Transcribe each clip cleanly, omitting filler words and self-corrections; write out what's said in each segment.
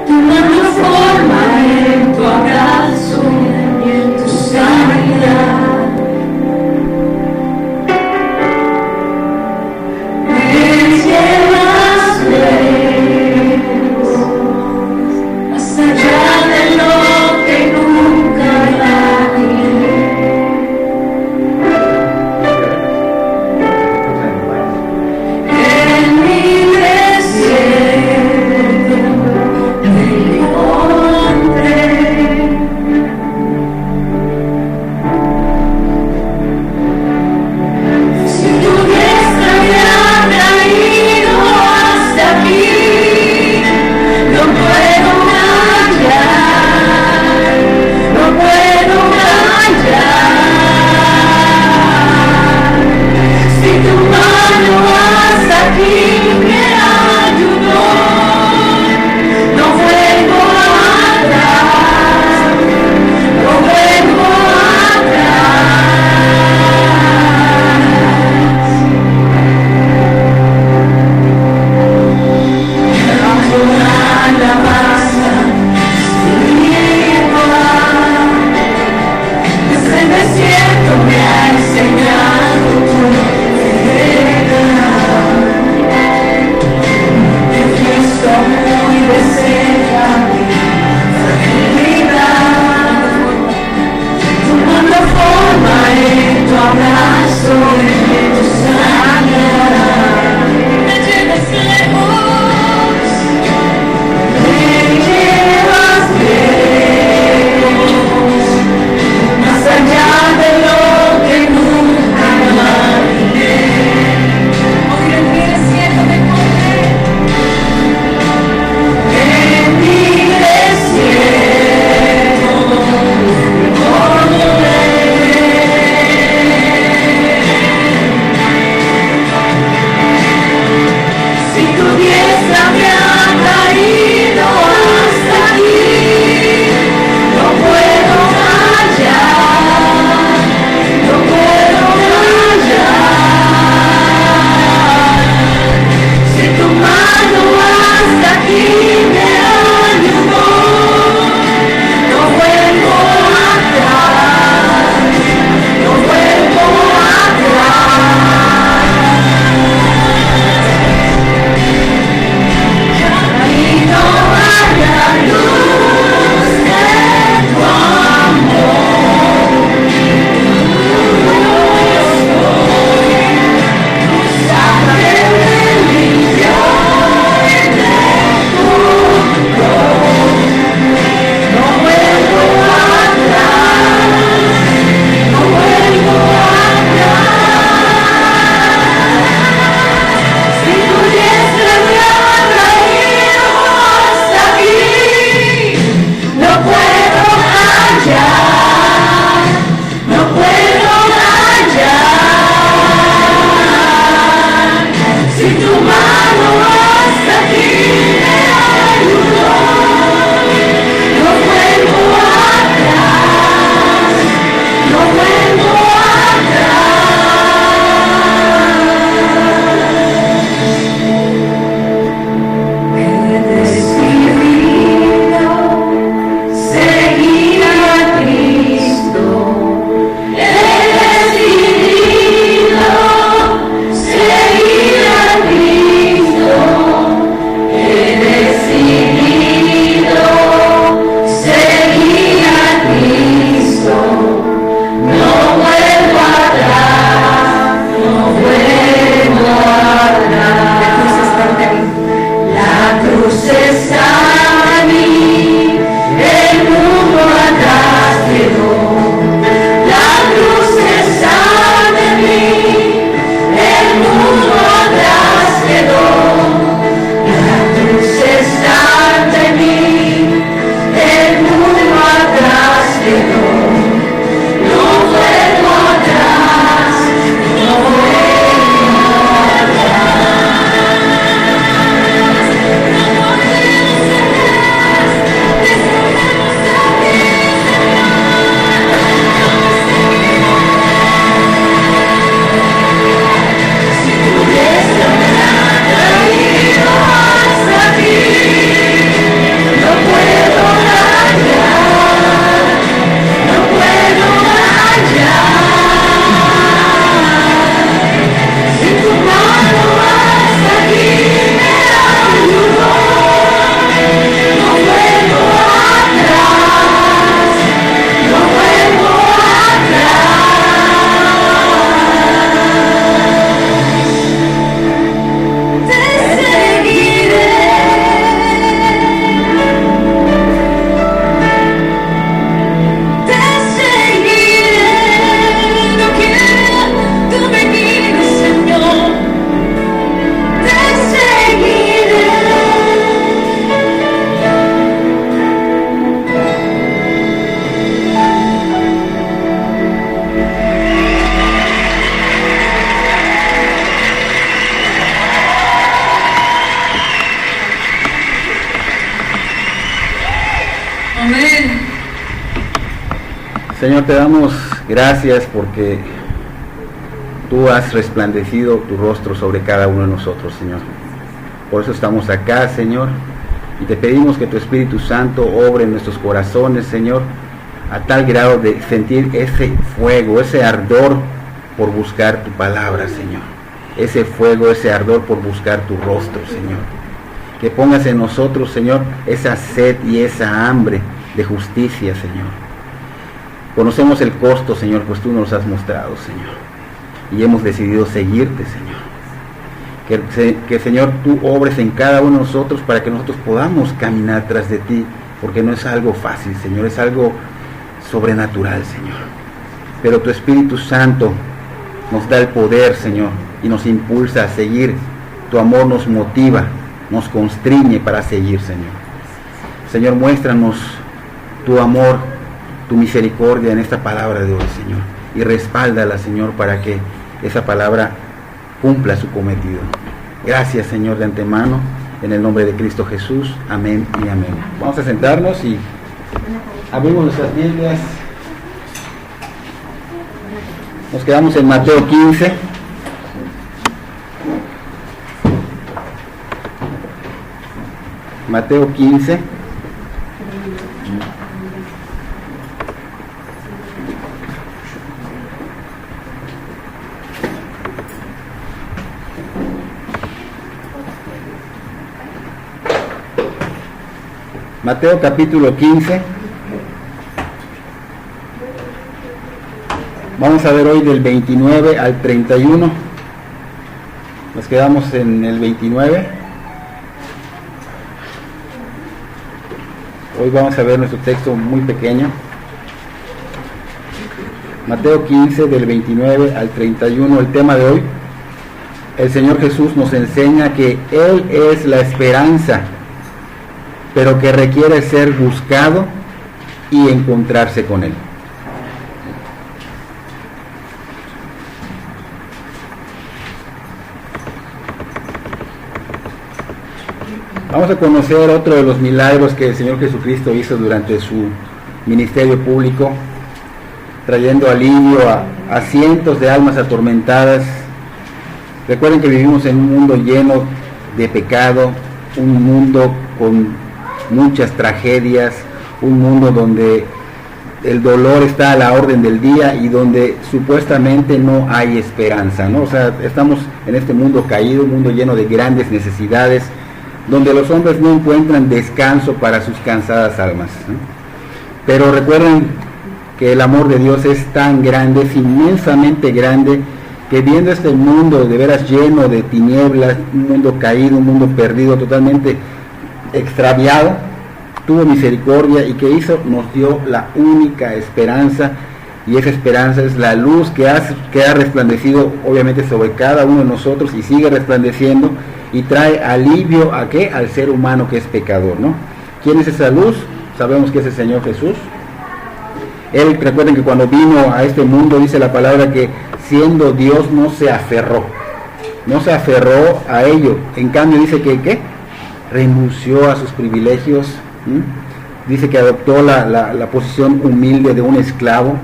Tu mano Señor, te damos gracias porque tú has resplandecido tu rostro sobre cada uno de nosotros, Señor. Por eso estamos acá, Señor, y te pedimos que tu Espíritu Santo obre en nuestros corazones, Señor, a tal grado de sentir ese fuego, ese ardor por buscar tu palabra, Señor. Ese fuego, ese ardor por buscar tu rostro, Señor. Que pongas en nosotros, Señor, esa sed y esa hambre de justicia, Señor. Conocemos el costo, Señor, pues tú nos has mostrado, Señor. Y hemos decidido seguirte, Señor. Que, Señor, tú obres en cada uno de nosotros para que nosotros podamos caminar tras de ti, porque no es algo fácil, Señor, es algo sobrenatural, Señor. Pero tu Espíritu Santo nos da el poder, Señor, y nos impulsa a seguir. Tu amor nos motiva, nos constriñe para seguir, Señor. Señor, muéstranos tu amor, tu misericordia en esta palabra de hoy, Señor, y respáldala, Señor, para que esa palabra cumpla su cometido. Gracias, Señor, de antemano, en el nombre de Cristo Jesús. Amén y amén. Vamos a sentarnos y abrimos nuestras Biblias. Nos quedamos en Mateo 15. Mateo 15. Mateo capítulo 15. Vamos a ver hoy del 29 al 31. Nos quedamos en el 29. Hoy vamos a ver nuestro texto muy pequeño. Mateo 15 del 29 al 31. El tema de hoy, el Señor Jesús nos enseña que Él es la esperanza, pero que requiere ser buscado y encontrarse con Él. Vamos a conocer otro de los milagros que el Señor Jesucristo hizo durante su ministerio público, trayendo alivio a cientos de almas atormentadas. Recuerden que vivimos en un mundo lleno de pecado, un mundo con muchas tragedias, un mundo donde el dolor está a la orden del día y donde supuestamente no hay esperanza, ¿no? O sea, estamos en este mundo caído, un mundo lleno de grandes necesidades, donde los hombres no encuentran descanso para sus cansadas almas, ¿no? Pero recuerden que el amor de Dios es tan grande, es inmensamente grande, que viendo este mundo de veras lleno de tinieblas, un mundo caído, un mundo perdido, totalmente extraviado, tuvo misericordia y que hizo, nos dio la única esperanza, y esa esperanza es la luz que ha resplandecido obviamente sobre cada uno de nosotros y sigue resplandeciendo y trae alivio ¿a qué? Al ser humano que es pecador, ¿no? ¿Quién es esa luz? Sabemos que es el Señor Jesús. Él, recuerden que cuando vino a este mundo, dice la palabra que siendo Dios no se aferró a ello, en cambio dice que ¿qué? Renunció a sus privilegios. Dice que adoptó la posición humilde de un esclavo.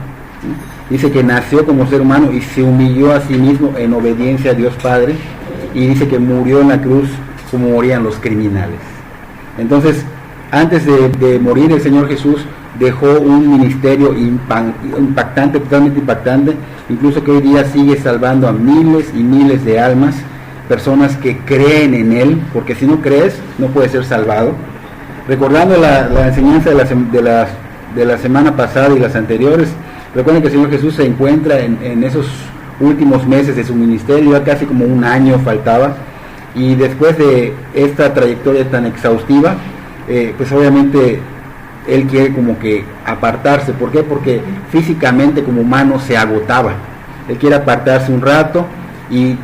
Dice que nació como ser humano y se humilló a sí mismo en obediencia a Dios Padre, y dice que murió en la cruz como morían los criminales. Entonces, antes de morir, el Señor Jesús dejó un ministerio impactante, totalmente impactante, incluso que hoy día sigue salvando a miles y miles de almas, personas que creen en Él, porque si no crees, no puedes ser salvado. Recordando la enseñanza de la semana pasada y las anteriores, recuerden que el Señor Jesús se encuentra en esos últimos meses de su ministerio, ya casi como un año faltaba, y después de esta trayectoria tan exhaustiva, pues obviamente Él quiere como que apartarse. ¿Por qué? Porque físicamente como humano se agotaba. Él quiere apartarse un rato y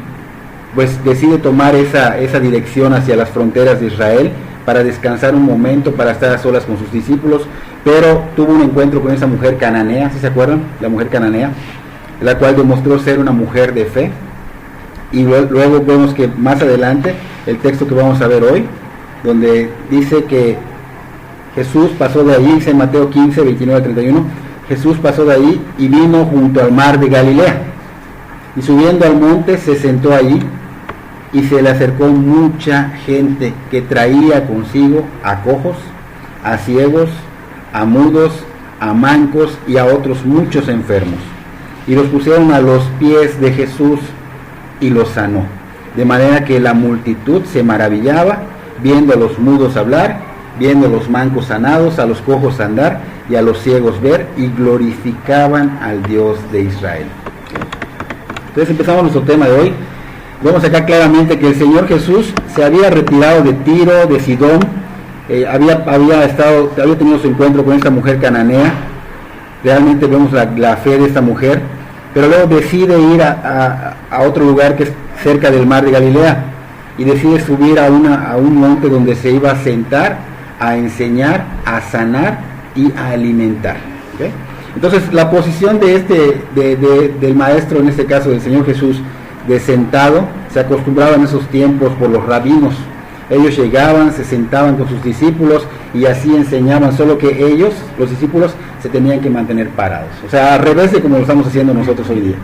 pues decide tomar esa dirección hacia las fronteras de Israel para descansar un momento, para estar a solas con sus discípulos, pero tuvo un encuentro con esa mujer cananea, ¿sí se acuerdan? La mujer cananea, la cual demostró ser una mujer de fe, y luego vemos que más adelante, el texto que vamos a ver hoy, donde dice que Jesús pasó de allí, dice en Mateo 15, 29 al 31, Jesús pasó de ahí y vino junto al mar de Galilea. Y subiendo al monte se sentó allí, y se le acercó mucha gente que traía consigo a cojos, a ciegos, a mudos, a mancos y a otros muchos enfermos. Y los pusieron a los pies de Jesús y los sanó. De manera que la multitud se maravillaba, viendo a los mudos hablar, viendo a los mancos sanados, a los cojos andar y a los ciegos ver, y glorificaban al Dios de Israel. Entonces empezamos nuestro tema de hoy. Vemos acá claramente que el Señor Jesús se había retirado de Tiro, de Sidón, había tenido su encuentro con esta mujer cananea. Realmente vemos la fe de esta mujer, pero luego decide ir a otro lugar que es cerca del mar de Galilea, y decide subir a un monte donde se iba a sentar, a enseñar, a sanar y a alimentar. ¿Okay? Entonces la posición del maestro, en este caso del Señor Jesús, de sentado, se acostumbraba en esos tiempos por los rabinos. Ellos llegaban, se sentaban con sus discípulos y así enseñaban, solo que ellos, los discípulos, se tenían que mantener parados. O sea, al revés de como lo estamos haciendo nosotros hoy día.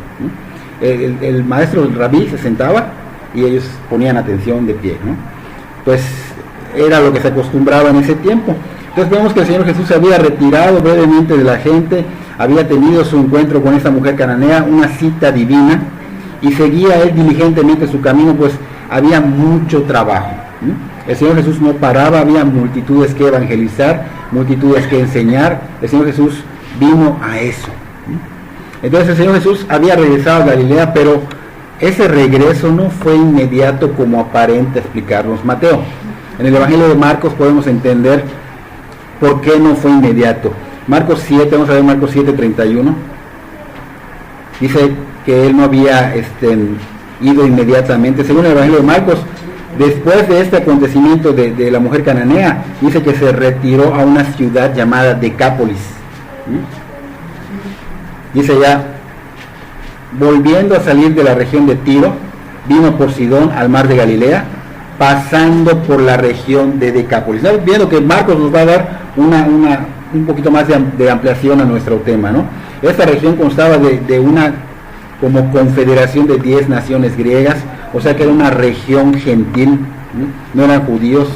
El maestro, el rabí, se sentaba y ellos ponían atención de pie, ¿no? Pues era lo que se acostumbraba en ese tiempo. Entonces vemos que el Señor Jesús se había retirado brevemente de la gente, había tenido su encuentro con esta mujer cananea, una cita divina, y seguía él diligentemente su camino, pues había mucho trabajo. El Señor Jesús no paraba, había multitudes que evangelizar, multitudes que enseñar. El Señor Jesús vino a eso. Entonces el Señor Jesús había regresado a Galilea, pero ese regreso no fue inmediato como aparenta explicarnos Mateo. En el Evangelio de Marcos podemos entender por qué no fue inmediato. Marcos 7, vamos a ver Marcos 7:31. Dice que él no había ido inmediatamente. Según el Evangelio de Marcos, después de este acontecimiento de la mujer cananea, dice que se retiró a una ciudad llamada Decápolis. Dice ya, volviendo a salir de la región de Tiro, vino por Sidón al mar de Galilea, pasando por la región de Decápolis. ¿No? Viendo que Marcos nos va a dar un poquito más de ampliación a nuestro tema, ¿no? Esta región constaba de una como confederación de 10 naciones griegas, o sea que era una región gentil, no eran judíos.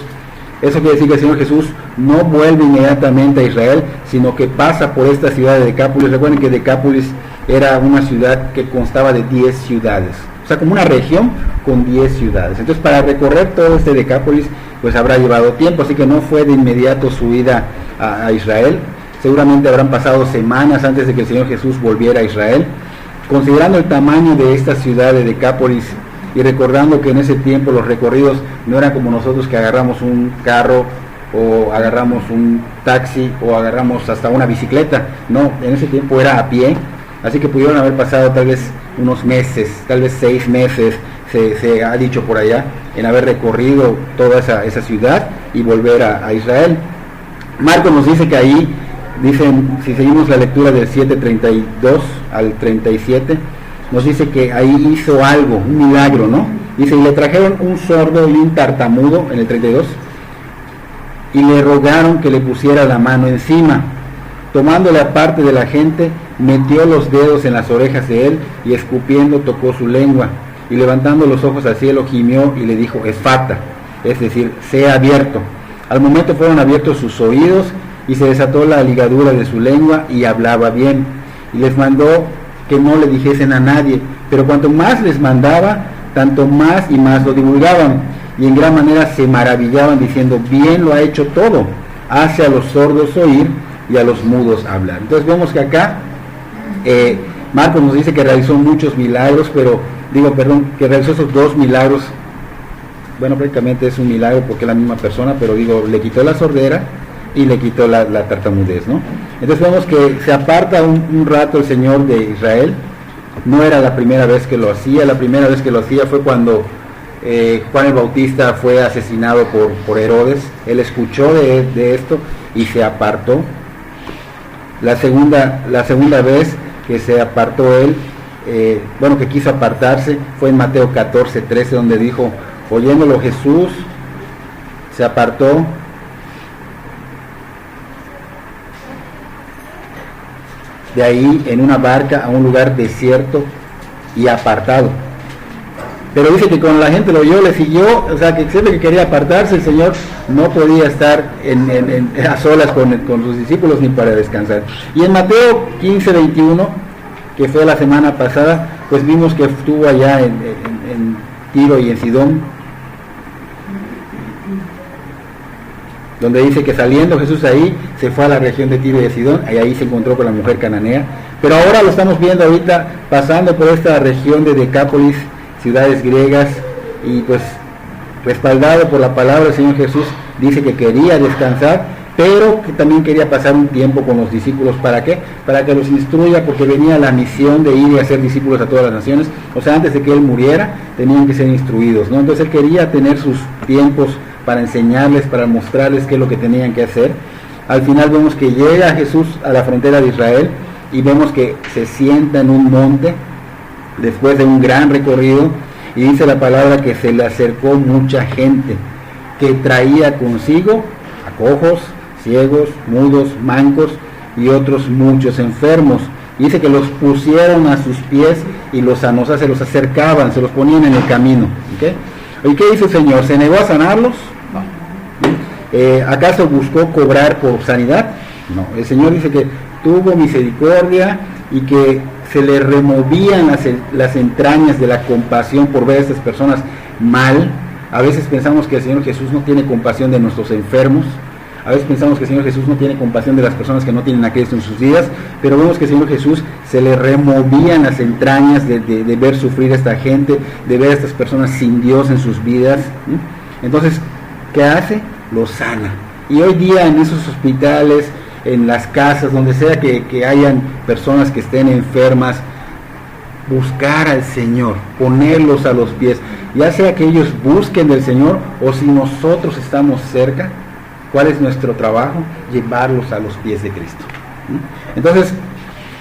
Eso quiere decir que el Señor Jesús no vuelve inmediatamente a Israel, sino que pasa por esta ciudad de Decápolis. Recuerden que Decápolis era una ciudad que constaba de 10 ciudades, o sea como una región con 10 ciudades. Entonces para recorrer todo este Decápolis pues habrá llevado tiempo, así que no fue de inmediato su ida a Israel. Seguramente habrán pasado semanas antes de que el Señor Jesús volviera a Israel. Considerando el tamaño de esta ciudad de Decápolis y recordando que en ese tiempo los recorridos no eran como nosotros, que agarramos un carro o agarramos un taxi o agarramos hasta una bicicleta, no, en ese tiempo era a pie, así que pudieron haber pasado tal vez unos meses, tal vez 6 meses, se ha dicho por allá, en haber recorrido toda esa ciudad y volver a Israel. Marcos nos dice que ahí, dicen, si seguimos la lectura del 7:32 al 37, nos dice que ahí hizo algo, un milagro, ¿no? Dice, y le trajeron un sordo y un tartamudo, en el 32, y le rogaron que le pusiera la mano encima. Tomándole aparte de la gente, metió los dedos en las orejas de él, y escupiendo tocó su lengua, y levantando los ojos al cielo gimió y le dijo, Efata, es decir, sea abierto. Al momento fueron abiertos sus oídos, y se desató la ligadura de su lengua y hablaba bien, y les mandó que no le dijesen a nadie, pero cuanto más les mandaba, tanto más y más lo divulgaban, y en gran manera se maravillaban diciendo, bien lo ha hecho todo, hace a los sordos oír y a los mudos hablar. Entonces vemos que acá Marcos nos dice que realizó muchos milagros, que realizó esos 2 milagros. Bueno, prácticamente es un milagro porque es la misma persona, pero le quitó la sordera y le quitó la tartamudez, ¿no? Entonces vemos que se aparta un rato el Señor de Israel. No era la primera vez que lo hacía. La primera vez que lo hacía fue cuando Juan el Bautista fue asesinado por Herodes. Él escuchó de esto y se apartó. La segunda vez que se apartó él, que quiso apartarse, fue en Mateo 14:13, donde dijo, oyéndolo Jesús, se apartó de ahí en una barca a un lugar desierto y apartado. Pero dice que cuando la gente lo oyó, le siguió, o sea, que siempre que quería apartarse, el Señor no podía estar a solas con sus discípulos ni para descansar. Y en Mateo 15:21, que fue la semana pasada, pues vimos que estuvo allá en Tiro y en Sidón, donde dice que saliendo Jesús ahí, se fue a la región de Tiro y de Sidón, y ahí se encontró con la mujer cananea. Pero ahora lo estamos viendo ahorita, pasando por esta región de Decápolis, ciudades griegas, y pues respaldado por la palabra del Señor Jesús, dice que quería descansar, pero que también quería pasar un tiempo con los discípulos. ¿Para qué? Para que los instruya, porque venía la misión de ir y hacer discípulos a todas las naciones. O sea, antes de que él muriera, tenían que ser instruidos, ¿no? Entonces él quería tener sus tiempos para enseñarles, para mostrarles qué es lo que tenían que hacer. Al final vemos que llega Jesús a la frontera de Israel, y vemos que se sienta en un monte, después de un gran recorrido, y dice la palabra que se le acercó mucha gente, que traía consigo a cojos, ciegos, mudos, mancos y otros muchos enfermos. Dice que los pusieron a sus pies y los sanó, o sea, se los acercaban, se los ponían en el camino. ¿Okay? ¿Y qué hizo el Señor? ¿Se negó a sanarlos? No. ¿Acaso buscó cobrar por sanidad? No. El Señor dice que tuvo misericordia y que se le removían las entrañas de la compasión por ver a estas personas mal. A veces pensamos que el Señor Jesús no tiene compasión de nuestros enfermos, a veces pensamos que el Señor Jesús no tiene compasión de las personas que no tienen a Cristo en sus vidas, pero vemos que el Señor Jesús se le removían las entrañas de ver sufrir a esta gente, de ver a estas personas sin Dios en sus vidas. Entonces, ¿qué hace? Los sana. Y hoy día en esos hospitales, en las casas, donde sea que hayan personas que estén enfermas, buscar al Señor, ponerlos a los pies, ya sea que ellos busquen del Señor o si nosotros estamos cerca. ¿Cuál es nuestro trabajo? Llevarlos a los pies de Cristo. Entonces,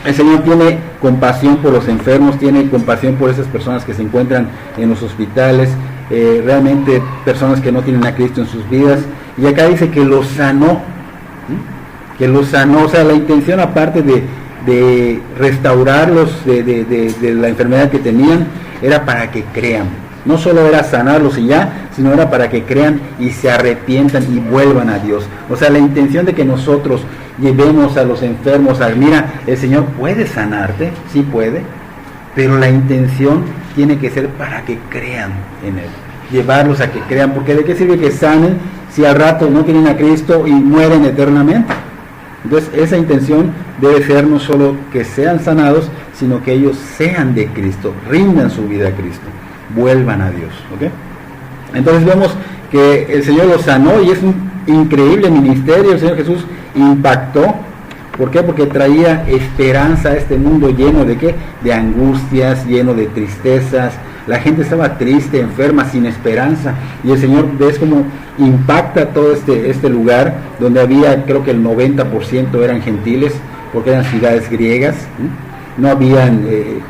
el Señor tiene compasión por los enfermos, tiene compasión por esas personas que se encuentran en los hospitales, realmente personas que no tienen a Cristo en sus vidas. Y acá dice que los sanó, o sea, la intención, aparte de restaurarlos de la enfermedad que tenían, era para que crean. No solo era sanarlos y ya, sino era para que crean y se arrepientan y vuelvan a Dios. O sea, la intención de que nosotros llevemos a los enfermos mira, el Señor puede sanarte, sí puede, pero la intención tiene que ser para que crean en Él. Llevarlos a que crean, porque ¿de qué sirve que sanen si al rato no tienen a Cristo y mueren eternamente? Entonces esa intención debe ser no solo que sean sanados, sino que ellos sean de Cristo, rindan su vida a Cristo, vuelvan a Dios. ¿Okay? Entonces vemos que el Señor los sanó y es un increíble ministerio. El Señor Jesús impactó. ¿Por qué? Porque traía esperanza a este mundo lleno de ¿qué? De angustias, lleno de tristezas. La gente estaba triste, enferma, sin esperanza. Y el Señor, ves cómo impacta todo este lugar, donde había, creo que el 90% eran gentiles, porque eran ciudades griegas, no habían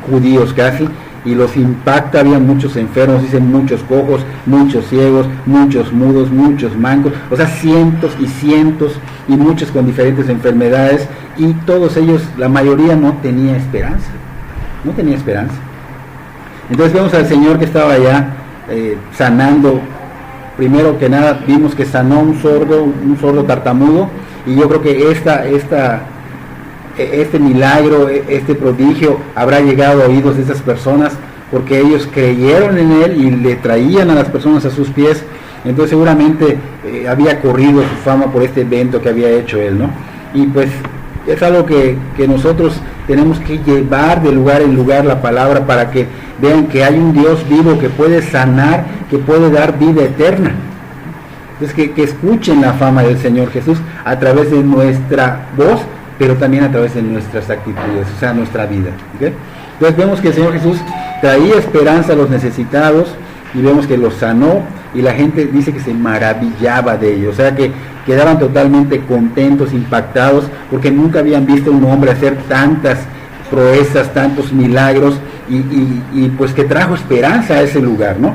judíos casi, y los impacta. Había muchos enfermos, dicen muchos cojos, muchos ciegos, muchos mudos, muchos mancos, o sea, cientos y cientos, y muchos con diferentes enfermedades, y todos ellos, la mayoría no tenía esperanza. Entonces vemos al Señor que estaba allá sanando. Primero que nada vimos que sanó un sordo tartamudo, y yo creo que este milagro, este prodigio habrá llegado a oídos de esas personas, porque ellos creyeron en Él y le traían a las personas a sus pies. Entonces seguramente había corrido su fama por este evento que había hecho Él, ¿no? Y pues es algo que nosotros tenemos que llevar de lugar en lugar la palabra, para que vean que hay un Dios vivo que puede sanar, que puede dar vida eterna. Entonces que escuchen la fama del Señor Jesús a través de nuestra voz, pero también a través de nuestras actitudes, o sea, nuestra vida. ¿Okay? Entonces vemos que el Señor Jesús traía esperanza a los necesitados, y vemos que los sanó, y la gente dice que se maravillaba de ellos, o sea que quedaban totalmente contentos, impactados, porque nunca habían visto a un hombre hacer tantas proezas, tantos milagros, y pues que trajo esperanza a ese lugar, ¿no?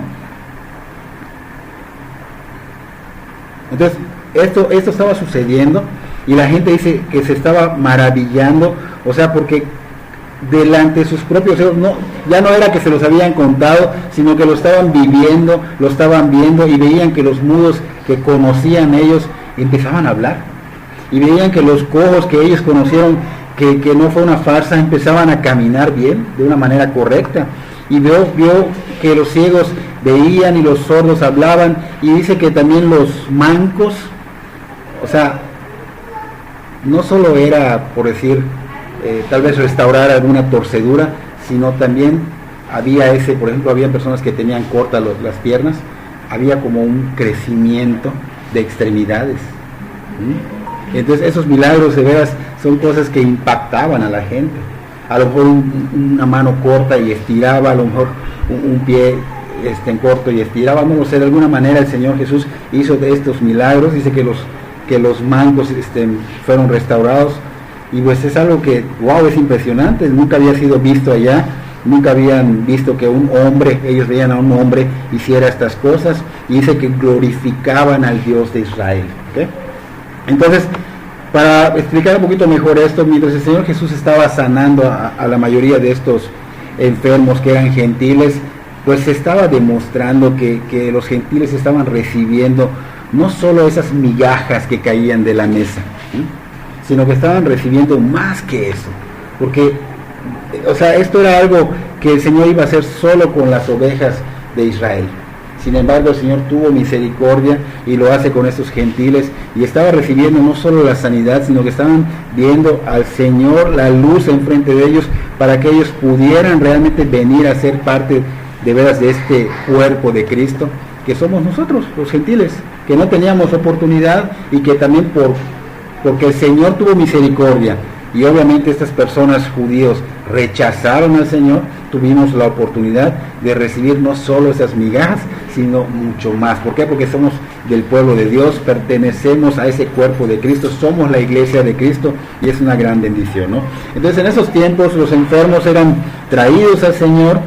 Entonces esto estaba sucediendo, Y la gente dice que se estaba maravillando, o sea, porque delante de sus propios ojos, ya no era que se los habían contado, sino que lo estaban viviendo, lo estaban viendo, y veían que los mudos que conocían ellos empezaban a hablar, y veían que los cojos que ellos conocieron, que no fue una farsa, empezaban a caminar bien, de una manera correcta, y vio que los ciegos veían y los sordos hablaban, y dice que también los mancos, o sea, no solo era, por decir, tal vez restaurar alguna torcedura, sino también había por ejemplo, había personas que tenían cortas las piernas, había como un crecimiento de extremidades. Entonces esos milagros de veras son cosas que impactaban a la gente. A lo mejor una mano corta y estiraba, a lo mejor un pie en corto y estiraba, no lo sé, de alguna manera el Señor Jesús hizo de estos milagros. Dice que los mancos fueron restaurados, y pues es algo que, wow, es impresionante, nunca había sido visto allá, nunca habían visto que ellos veían a un hombre hiciera estas cosas, y dice que glorificaban al Dios de Israel. ¿Okay? Entonces, para explicar un poquito mejor esto, mientras el Señor Jesús estaba sanando a la mayoría de estos enfermos que eran gentiles, pues se estaba demostrando que los gentiles estaban recibiendo no solo esas migajas que caían de la mesa, sino que estaban recibiendo más que eso, porque, o sea, esto era algo que el Señor iba a hacer solo con las ovejas de Israel. Sin embargo, el Señor tuvo misericordia y lo hace con estos gentiles, y estaba recibiendo no solo la sanidad, sino que estaban viendo al Señor, la luz enfrente de ellos, para que ellos pudieran realmente venir a ser parte de veras de este cuerpo de Cristo, que somos nosotros, los gentiles, que no teníamos oportunidad, y que también porque el Señor tuvo misericordia, y obviamente estas personas judíos rechazaron al Señor, tuvimos la oportunidad de recibir no solo esas migajas, sino mucho más. ¿Por qué? Porque somos del pueblo de Dios, pertenecemos a ese cuerpo de Cristo, somos la iglesia de Cristo, y es una gran bendición, ¿no? Entonces, en esos tiempos los enfermos eran traídos al Señor.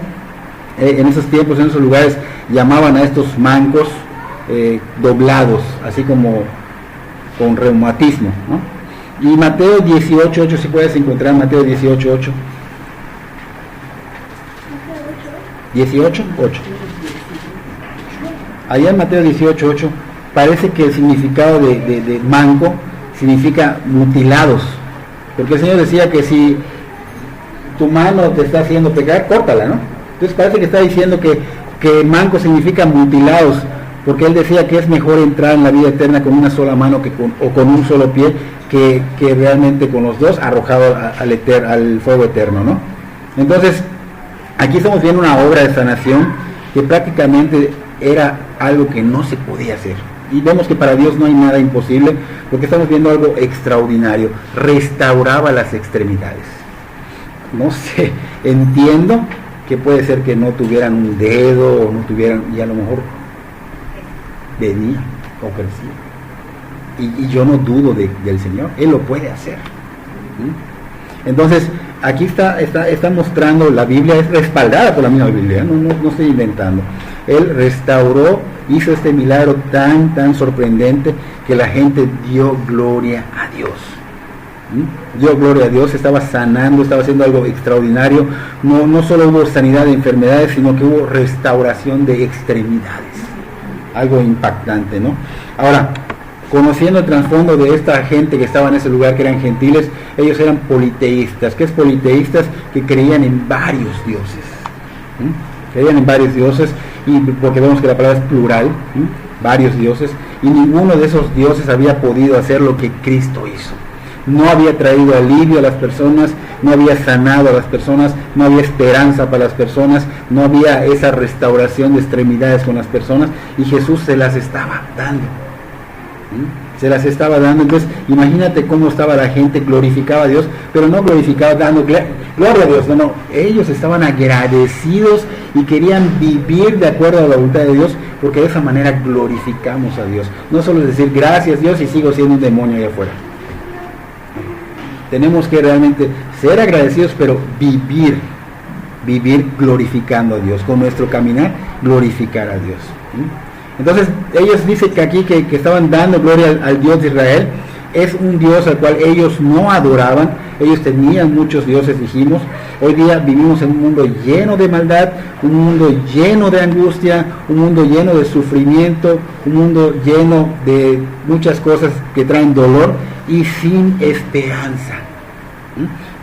En esos tiempos, en esos lugares, llamaban a estos mancos doblados, así como con reumatismo, ¿no? Y Mateo 18:8, si puedes encontrar Mateo 18:8. 18:8. Allá en Mateo 18:8 parece que el significado de manco significa mutilados, porque el Señor decía que si tu mano te está haciendo pecar, córtala, ¿no? Entonces parece que está diciendo que manco significa mutilados, porque Él decía que es mejor entrar en la vida eterna con una sola mano o con un solo pie, que realmente con los dos arrojado al fuego eterno, ¿no? Entonces, aquí estamos viendo una obra de sanación que prácticamente era algo que no se podía hacer. Y vemos que para Dios no hay nada imposible, porque estamos viendo algo extraordinario. Restauraba las extremidades. No sé, entiendo que puede ser que no tuvieran un dedo, o no tuvieran, y a lo mejor venía o crecía. Y yo no dudo del Señor, Él lo puede hacer. Entonces, aquí está mostrando, la Biblia es respaldada por la misma Biblia, no estoy inventando. Él restauró, hizo este milagro tan sorprendente, que la gente dio gloria a Dios. Dio gloria a Dios, estaba sanando, estaba haciendo algo extraordinario. No solo hubo sanidad de enfermedades, sino que hubo restauración de extremidades. Algo impactante, ¿no? Ahora, conociendo el trasfondo de esta gente que estaba en ese lugar, que eran gentiles, ellos eran politeístas. ¿Qué es politeístas? Que creían en varios dioses. Creían en varios dioses, y porque vemos que la palabra es plural, varios dioses, y ninguno de esos dioses había podido hacer lo que Cristo hizo. No había traído alivio a las personas, no había sanado a las personas, no había esperanza para las personas, no había esa restauración de extremidades con las personas, y Jesús se las estaba dando. Se las estaba dando. Entonces imagínate cómo estaba la gente, glorificaba a Dios, pero no glorificaba dando gloria a Dios, no, ellos estaban agradecidos y querían vivir de acuerdo a la voluntad de Dios, porque de esa manera glorificamos a Dios. No solo es decir gracias Dios y sigo siendo un demonio allá afuera. Tenemos que realmente ser agradecidos, pero vivir glorificando a Dios, con nuestro caminar glorificar a Dios. Entonces ellos dicen que aquí que estaban dando gloria al Dios de Israel, Es un Dios al cual ellos no adoraban, ellos tenían muchos dioses, dijimos. Hoy día vivimos en un mundo lleno de maldad, un mundo lleno de angustia, un mundo lleno de sufrimiento, un mundo lleno de muchas cosas que traen dolor y sin esperanza.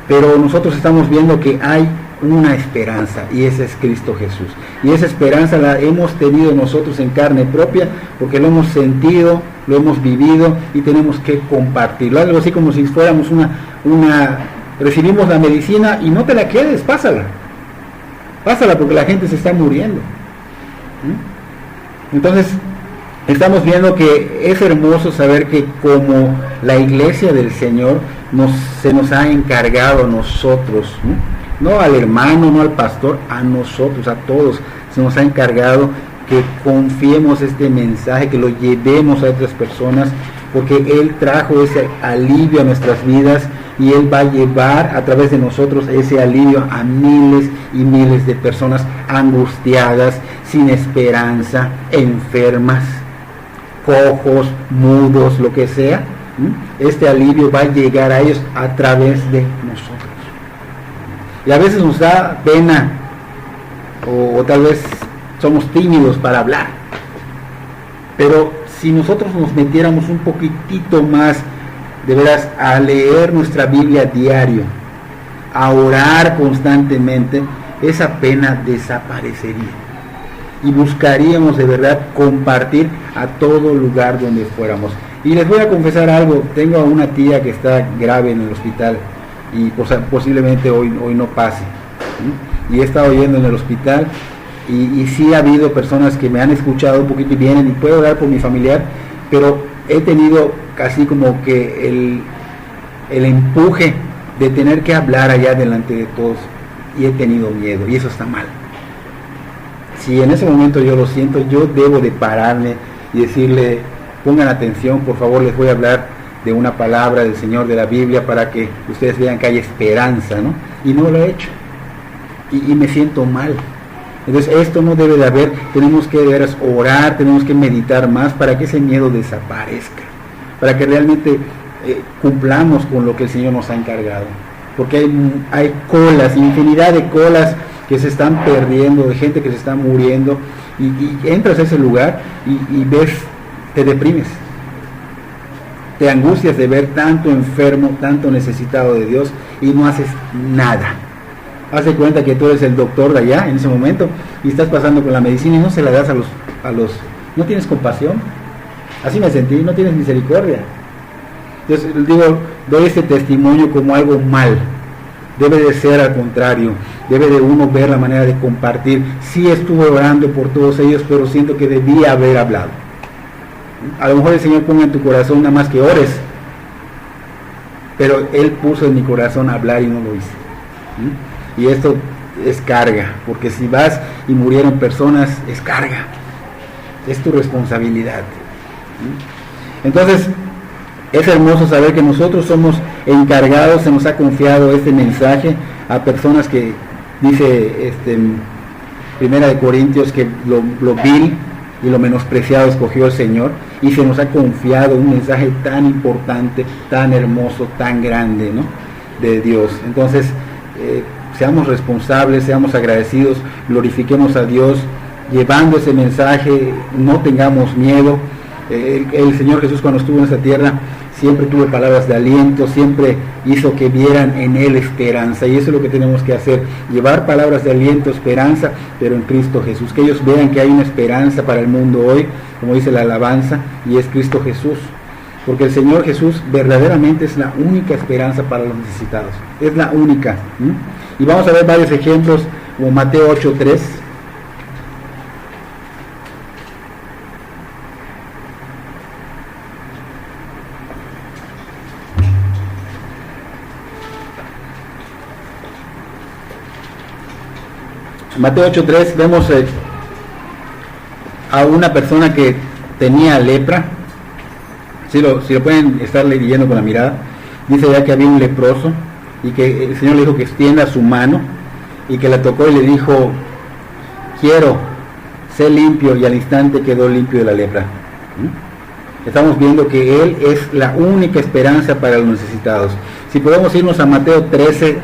Pero nosotros estamos viendo que hay una esperanza, y ese es Cristo Jesús, y esa esperanza la hemos tenido nosotros en carne propia, porque lo hemos sentido, lo hemos vivido y tenemos que compartirlo. Algo así como si fuéramos recibimos la medicina y no te la quedes, pásala porque la gente se está muriendo. Entonces estamos viendo que es hermoso saber que como la iglesia del Señor se nos ha encargado a nosotros, no al hermano, no al pastor, a nosotros, a todos, se nos ha encargado que confiemos este mensaje, que lo llevemos a otras personas, porque Él trajo ese alivio a nuestras vidas y Él va a llevar a través de nosotros ese alivio a miles y miles de personas angustiadas, sin esperanza, enfermas, cojos, mudos, lo que sea. Este alivio va a llegar a ellos a través de nosotros. Y a veces nos da pena o tal vez somos tímidos para hablar, pero si nosotros nos metiéramos un poquitito más de veras a leer nuestra Biblia diario, a orar constantemente, esa pena desaparecería y buscaríamos de verdad compartir a todo lugar donde fuéramos. Y les voy a confesar algo, tengo a una tía que está grave en el hospital y posiblemente hoy no pase, y he estado yendo en el hospital y sí ha habido personas que me han escuchado un poquito y vienen y puedo orar por mi familiar, pero he tenido casi como que el empuje de tener que hablar allá delante de todos y he tenido miedo y eso está mal. Si en ese momento yo lo siento, yo debo de pararme y decirle, pongan atención, por favor, les voy a hablar de una palabra del Señor, de la Biblia, para que ustedes vean que hay esperanza, ¿no? Y no lo he hecho. Y me siento mal. Entonces esto no debe de haber, tenemos que de veras orar, tenemos que meditar más para que ese miedo desaparezca, para que realmente cumplamos con lo que el Señor nos ha encargado. Porque hay colas, infinidad de colas que se están perdiendo, de gente que se está muriendo, y entras a ese lugar y ves, te deprimes, te angustias de ver tanto enfermo, tanto necesitado de Dios y no haces nada. Haz de cuenta que tú eres el doctor de allá en ese momento y estás pasando con la medicina y no se la das a los no tienes compasión. Así me sentí, no tienes misericordia. Entonces digo, doy este testimonio como algo mal. Debe de ser al contrario, debe de uno ver la manera de compartir. Sí estuve orando por todos ellos, pero siento que debía haber hablado. A lo mejor el Señor ponga en tu corazón nada más que ores, pero Él puso en mi corazón hablar y no lo hice. Y esto es carga, porque si vas y murieron personas, es carga, es tu responsabilidad. Entonces, es hermoso saber que nosotros somos encargados, se nos ha confiado este mensaje a personas que, dice Primera de Corintios, que lo vil y lo menospreciado escogió el Señor, y se nos ha confiado un mensaje tan importante, tan hermoso, tan grande, ¿no?, de Dios. Entonces, seamos responsables, seamos agradecidos, glorifiquemos a Dios, llevando ese mensaje, no tengamos miedo. El Señor Jesús, cuando estuvo en esta tierra, siempre tuvo palabras de aliento, siempre hizo que vieran en Él esperanza, y eso es lo que tenemos que hacer, llevar palabras de aliento, esperanza, pero en Cristo Jesús, que ellos vean que hay una esperanza para el mundo hoy, como dice la alabanza, y es Cristo Jesús, porque el Señor Jesús verdaderamente es la única esperanza para los necesitados, es la única. Y vamos a ver varios ejemplos, como Mateo 8:3. Mateo 8:3 vemos a una persona que tenía lepra. Si lo pueden estar leyendo con la mirada, dice ya que había un leproso y que el Señor le dijo que extienda su mano y que la tocó y le dijo, quiero, sé limpio, y al instante quedó limpio de la lepra. Estamos viendo que Él es la única esperanza para los necesitados. Si podemos irnos a Mateo 13,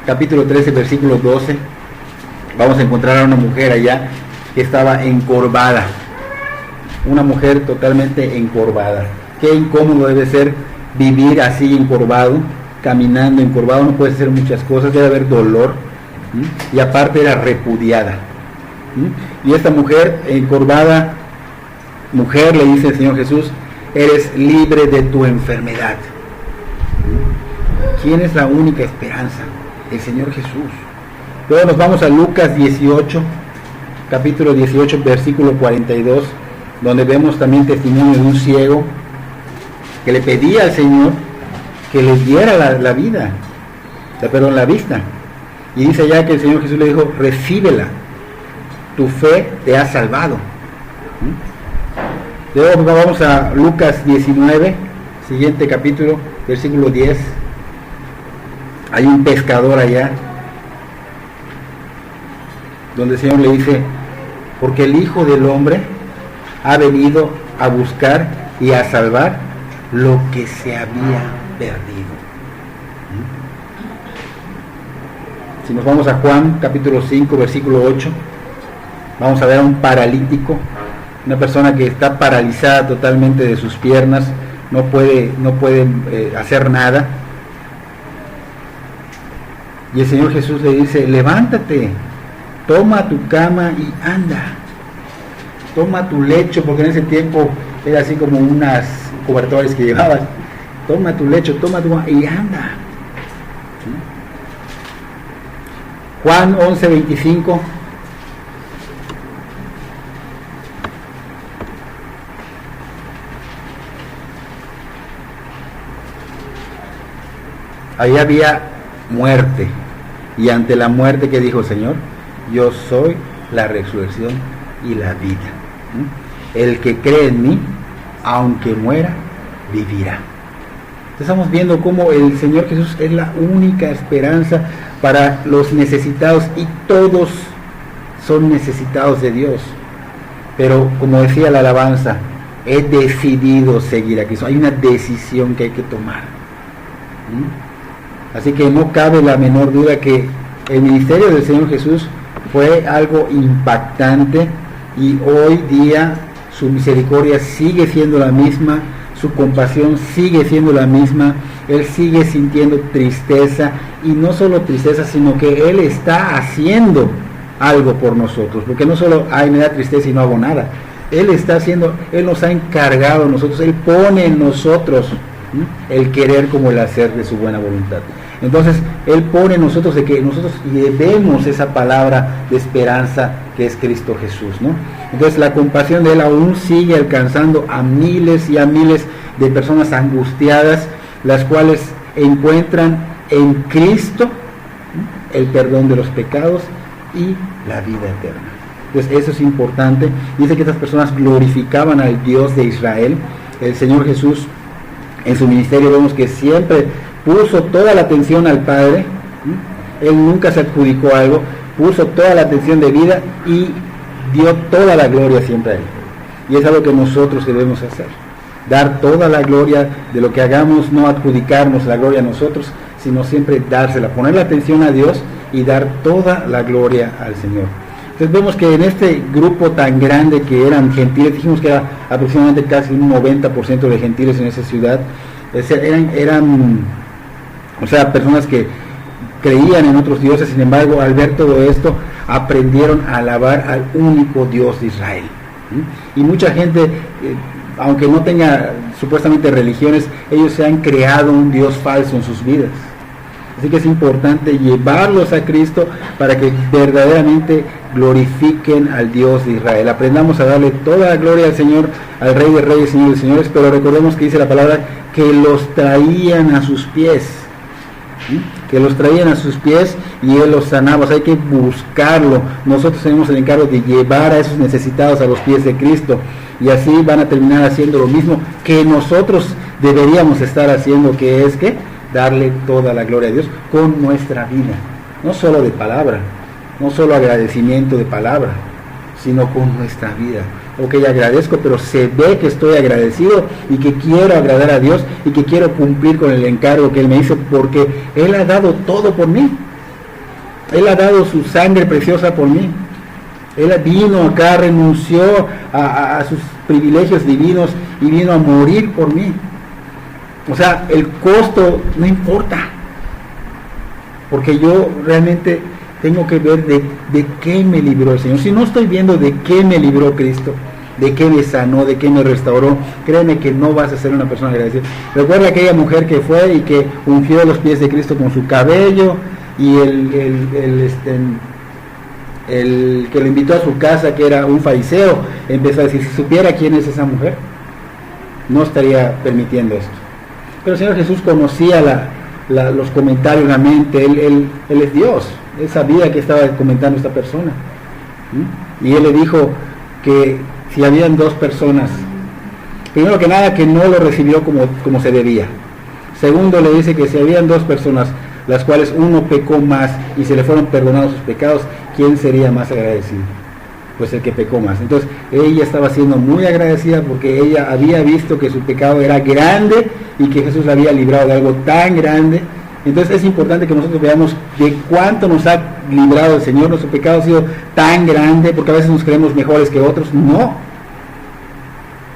capítulo 13, versículo 12, vamos a encontrar a una mujer allá que estaba encorvada. Una mujer totalmente encorvada. Qué incómodo debe ser vivir así encorvado, caminando encorvado, no puedes hacer muchas cosas, debe haber dolor, y aparte era repudiada. Y esta mujer encorvada, mujer, le dice el Señor Jesús, eres libre de tu enfermedad. ¿Quién es la única esperanza? El Señor Jesús. Luego nos vamos a Lucas 18, capítulo 18, versículo 42, donde vemos también testimonio de un ciego que le pedía al Señor que le diera la vida, perdón, la vista. Y dice ya que el Señor Jesús le dijo, recíbela, tu fe te ha salvado. Luego vamos a Lucas 19, siguiente capítulo, versículo 10. Hay un pescador allá, donde el Señor le dice, porque el Hijo del Hombre ha venido a buscar y a salvar lo que se había perdido. Si nos vamos a Juan capítulo 5, versículo 8, vamos a ver a un paralítico, una persona que está paralizada totalmente de sus piernas, no puede hacer nada. Y el Señor Jesús le dice, levántate, toma tu cama y anda. Toma tu lecho, porque en ese tiempo era así como unas cobertores que llevabas. Toma tu lecho, toma tu cama y anda. Juan 11:25. Ahí había muerte, y ante la muerte, que dijo el Señor, yo soy la resurrección y la vida. El que cree en mí, aunque muera, vivirá. Estamos viendo cómo el Señor Jesús es la única esperanza para los necesitados, y todos son necesitados de Dios. Pero como decía la alabanza, he decidido seguir a Cristo. Hay una decisión que hay que tomar. Así que no cabe la menor duda que el ministerio del Señor Jesús fue algo impactante, y hoy día su misericordia sigue siendo la misma, su compasión sigue siendo la misma. Él sigue sintiendo tristeza, y no solo tristeza, sino que Él está haciendo algo por nosotros, porque no solo, ay, me da tristeza y no hago nada. Él está haciendo, Él nos ha encargado a nosotros, Él pone en nosotros el querer como el hacer de su buena voluntad. Entonces Él pone en nosotros de que nosotros llevemos esa palabra de esperanza que es Cristo Jesús, ¿no? Entonces la compasión de Él aún sigue alcanzando a miles y a miles de personas angustiadas, las cuales encuentran en Cristo el perdón de los pecados y la vida eterna. Entonces eso es importante. Dice que estas personas glorificaban al Dios de Israel. El Señor Jesús en su ministerio vemos que siempre puso toda la atención al Padre. Él nunca se adjudicó algo, puso toda la atención de vida y dio toda la gloria siempre a Él. Y es algo que nosotros debemos hacer, dar toda la gloria de lo que hagamos, no adjudicarnos la gloria a nosotros, sino siempre dársela, poner la atención a Dios y dar toda la gloria al Señor. Entonces vemos que en este grupo tan grande que eran gentiles, dijimos que era aproximadamente casi un 90% de gentiles en esa ciudad, eran personas que creían en otros dioses. Sin embargo, al ver todo esto, aprendieron a alabar al único Dios de Israel. Y mucha gente, aunque no tenga supuestamente religiones, ellos se han creado un Dios falso en sus vidas. Así que es importante llevarlos a Cristo para que verdaderamente glorifiquen al Dios de Israel. Aprendamos a darle toda la gloria al Señor, al Rey de Reyes, Señor de Señores, pero recordemos que dice la palabra que los traían a sus pies. Que los traían a sus pies y Él los sanaba. O sea, hay que buscarlo. Nosotros tenemos el encargo de llevar a esos necesitados a los pies de Cristo, y así van a terminar haciendo lo mismo que nosotros deberíamos estar haciendo, que es que darle toda la gloria a Dios con nuestra vida, no solo de palabra, no solo agradecimiento de palabra, sino con nuestra vida. ok, agradezco, pero se ve que estoy agradecido y que quiero agradar a Dios y que quiero cumplir con el encargo que Él me hizo, porque Él ha dado todo por mí. Él ha dado su sangre preciosa por mí. Él vino acá, renunció a sus privilegios divinos y vino a morir por mí. O sea, el costo no importa, porque yo realmente tengo que ver de qué me libró el Señor. Si no estoy viendo de qué me libró Cristo, de qué me sanó, de qué me restauró, créeme que no vas a ser una persona agradecida. Recuerda aquella mujer que fue y que ungió los pies de Cristo con su cabello, y el que lo invitó a su casa, que era un fariseo, empezó a decir, si supiera quién es esa mujer, no estaría permitiendo esto. Pero el Señor Jesús conocía los comentarios en la mente. Él es Dios, Él sabía que estaba comentando esta persona. Y Él le dijo que si habían dos personas, primero que nada, que no lo recibió como se debía. Segundo, le dice que si habían dos personas, las cuales uno pecó más y se le fueron perdonados sus pecados, ¿quién sería más agradecido? Pues el que pecó más. Entonces ella estaba siendo muy agradecida porque ella había visto que su pecado era grande y que Jesús la había librado de algo tan grande. Entonces es importante que nosotros veamos de cuánto nos ha librado el Señor. Nuestro pecado ha sido tan grande, porque a veces nos creemos mejores que otros. No,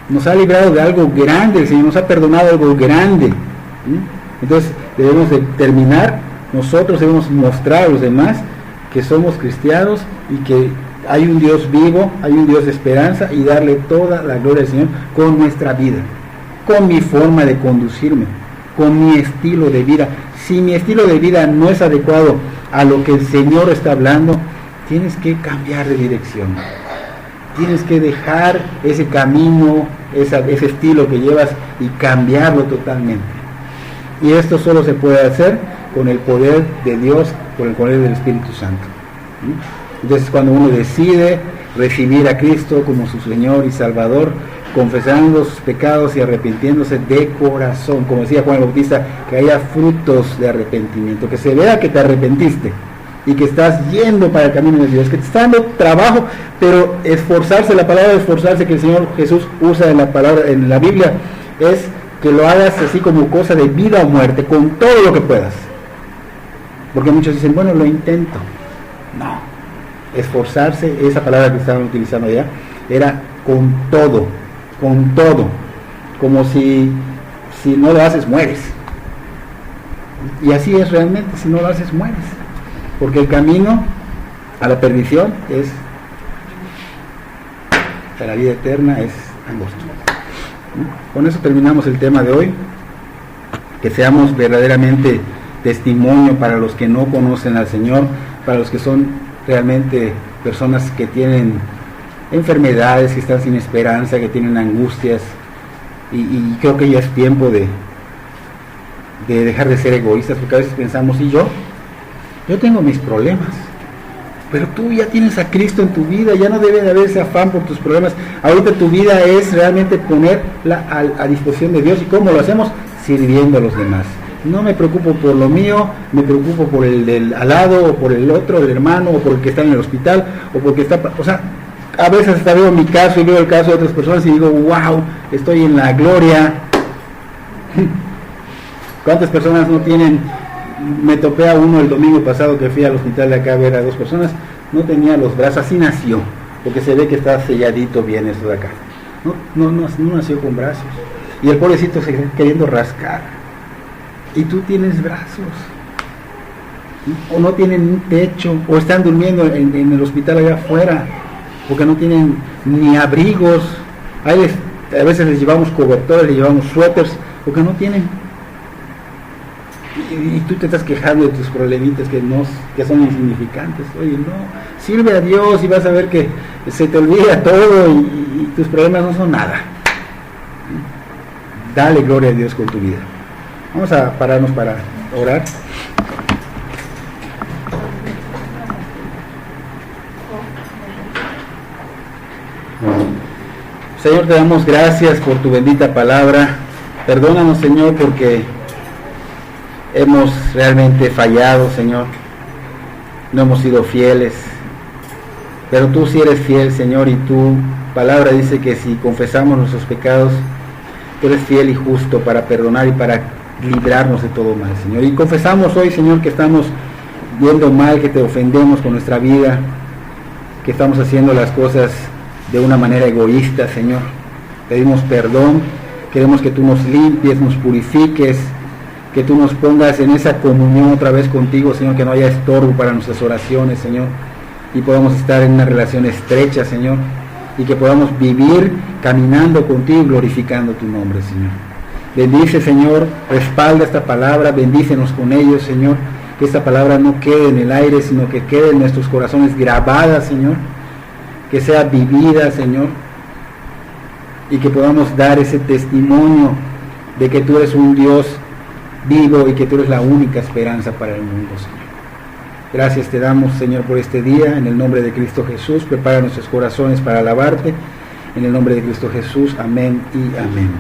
nos ha librado de algo grande. El Señor nos ha perdonado algo grande. Entonces debemos de terminar, nosotros debemos mostrar a los demás que somos cristianos y que hay un Dios vivo, hay un Dios de esperanza, y darle toda la gloria al Señor con nuestra vida, con mi forma de conducirme, con mi estilo de vida. Si mi estilo de vida no es adecuado a lo que el Señor está hablando, tienes que cambiar de dirección. Tienes que dejar ese camino, ese estilo que llevas, y cambiarlo totalmente. Y esto solo se puede hacer con el poder de Dios, con el poder del Espíritu Santo. Entonces, cuando uno decide recibir a Cristo como su Señor y Salvador, confesando sus pecados y arrepintiéndose de corazón, como decía Juan el Bautista, que haya frutos de arrepentimiento, que se vea que te arrepentiste y que estás yendo para el camino de Dios, que te está dando trabajo, pero esforzarse, la palabra esforzarse que el Señor Jesús usa en la Biblia, es que lo hagas así como cosa de vida o muerte, con todo lo que puedas. Porque muchos dicen, bueno, lo intento. No, esforzarse, esa palabra que estaban utilizando allá, era con todo, como si no lo haces, mueres. Y así es realmente, si no lo haces, mueres. Porque el camino a la perdición a la vida eterna es angosto. Con eso terminamos el tema de hoy. Que seamos verdaderamente testimonio para los que no conocen al Señor, para los que son realmente personas que tienen enfermedades, que están sin esperanza, que tienen angustias, y creo que ya es tiempo de dejar de ser egoístas, porque a veces pensamos, y yo tengo mis problemas, pero tú ya tienes a Cristo en tu vida, ya no debe de haber ese afán por tus problemas. Ahorita tu vida es realmente ponerla a disposición de Dios. ¿Y cómo lo hacemos? Sirviendo a los demás. No me preocupo por lo mío, me preocupo por el del al lado, o por el otro, el hermano, o por el que está en el hospital, o porque está... O sea, a veces hasta veo mi caso y veo el caso de otras personas y digo, wow, estoy en la gloria. ¿Cuántas personas no tienen? Me topé a uno el domingo pasado que fui al hospital de acá a ver a 2 personas, no tenía los brazos, así nació, porque se ve que está selladito bien esto de acá. No nació con brazos. Y el pobrecito se está queriendo rascar. Y tú tienes brazos. O no tienen un techo, o están durmiendo en el hospital allá afuera, porque no tienen ni abrigos. A veces les llevamos cobertores, les llevamos suéteres, porque no tienen. Y tú te estás quejando de tus problemitas que son insignificantes. Oye, no, sirve a Dios y vas a ver que se te olvida todo y tus problemas no son nada. Dale gloria a Dios con tu vida. Vamos a pararnos para orar. Señor, te damos gracias por tu bendita palabra. Perdónanos, Señor, porque hemos realmente fallado, Señor. No hemos sido fieles. Pero tú sí eres fiel, Señor, y tú palabra dice que si confesamos nuestros pecados, tú eres fiel y justo para perdonar y para librarnos de todo mal, Señor. Y confesamos hoy, Señor, que estamos viendo mal, que te ofendemos con nuestra vida, que estamos haciendo las cosas de una manera egoísta, Señor. Pedimos perdón, queremos que tú nos limpies, nos purifiques, que tú nos pongas en esa comunión otra vez contigo, Señor, que no haya estorbo para nuestras oraciones, Señor, y podamos estar en una relación estrecha, Señor, y que podamos vivir caminando contigo y glorificando tu nombre, Señor. Bendice, Señor, respalda esta palabra, bendícenos con ellos, Señor, que esta palabra no quede en el aire, sino que quede en nuestros corazones grabada, Señor, que sea vivida, Señor, y que podamos dar ese testimonio de que tú eres un Dios vivo y que tú eres la única esperanza para el mundo, Señor. Gracias te damos, Señor, por este día, en el nombre de Cristo Jesús. Prepara nuestros corazones para alabarte, en el nombre de Cristo Jesús. Amén y amén.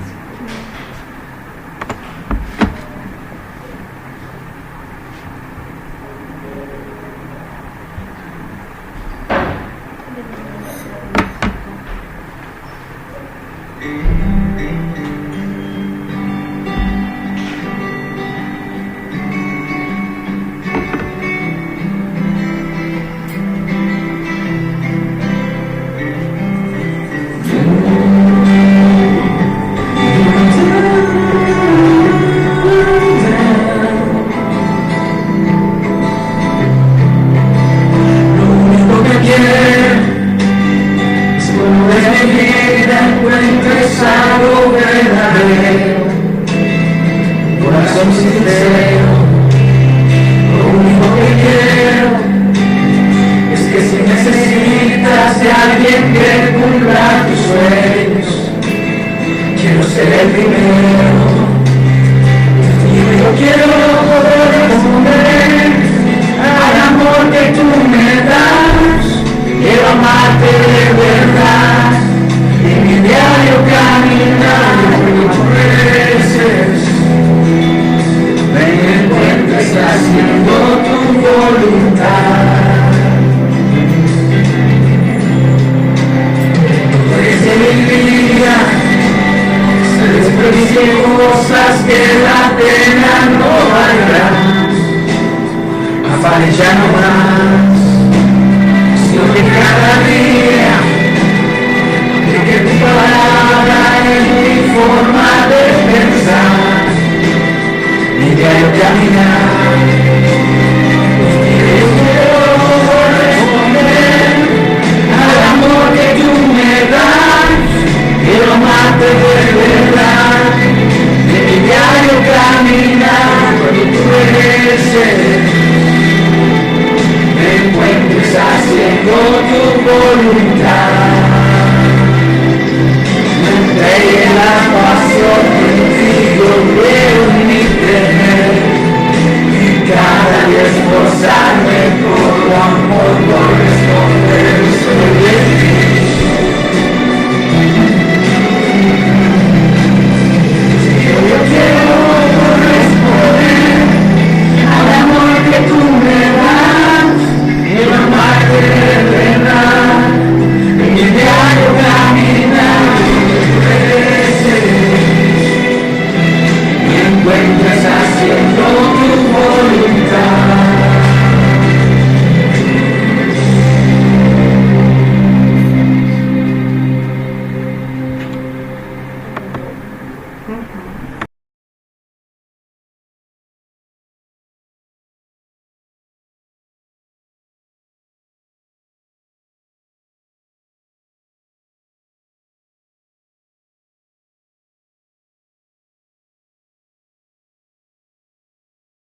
Haciendo tu voluntad.